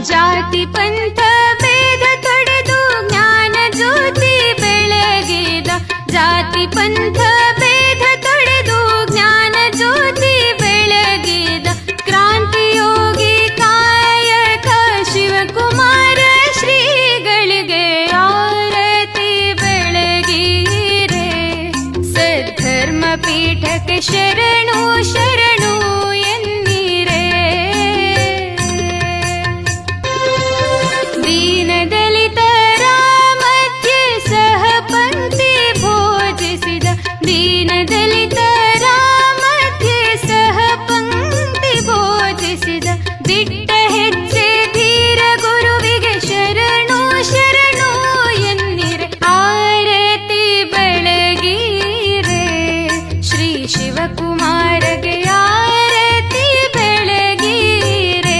ಜಾತಿ ಪಂಥ ಭೇದ ತೊಡೆದು ಜ್ಞಾನ ಜ್ಯೋತಿ ಬೆಳಗಿದ. ಜಾತಿ ಪಂಥ ಭೇದ ತೊಡೆದು ಜ್ಞಾನ ಜ್ಯೋತಿ ಬೆಳಗಿದ. ಕ್ರಾಂತಿಯೋಗಿ ಕಾಯಕ ಶಿವಕುಮಾರ ಶ್ರೀಗಳಿಗೆ ಆರತಿ ಬೆಳಗಿರೆ. ಸದ್ಧರ್ಮ ಪೀಠಕ್ಕೆ ಶರಣು ಶರಣು ಎನ್ನಿರೆ. ದೀನದಲಿತರ ಮಧ್ಯೆ ಸಹ ಪಂಕ್ತಿ ಭೋಜಿಸಿದ. ದೀನದಲಿತರ ಮಧ್ಯೆ ಸಹ ಪಂಕ್ತಿ ಭೋಜಿಸಿದ. ದಿಟ್ಟ ಹೆಜ್ಜೆ ಧೀರ ಗುರುವಿಗೆ ಶರಣು ಶರಣು ಎನ್ನಿರೆ. ಆರತಿ ಬೆಳಗಿರೆ ಶ್ರೀ ಶಿವಕುಮಾರಗೆ ಆರತಿ ಬೆಳಗಿರೆ.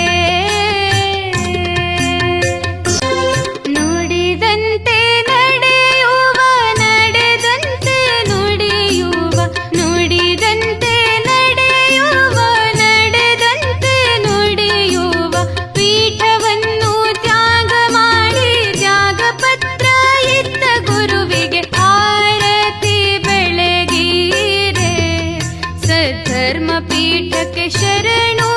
ನುಡಿದಂತೆ ನಡೆಯುವ ನಡೆದಂತೆ ನುಡಿಯುವ. ನುಡಿದಂತೆ ನಡೆಯುವ ನಡೆದಂತೆ ನುಡಿಯುವ. ಪೀಠವನ್ನು ತ್ಯಾಗ ಮಾಡಿ ತ್ಯಾಗ ಪತ್ರ ಇತ್ತ ಗುರುವಿಗೆ ಆರತಿ ಬೆಳಗಿರೆ. ಸದ್ಧರ್ಮ ಪೀಠಕ್ಕೆ ಶರಣು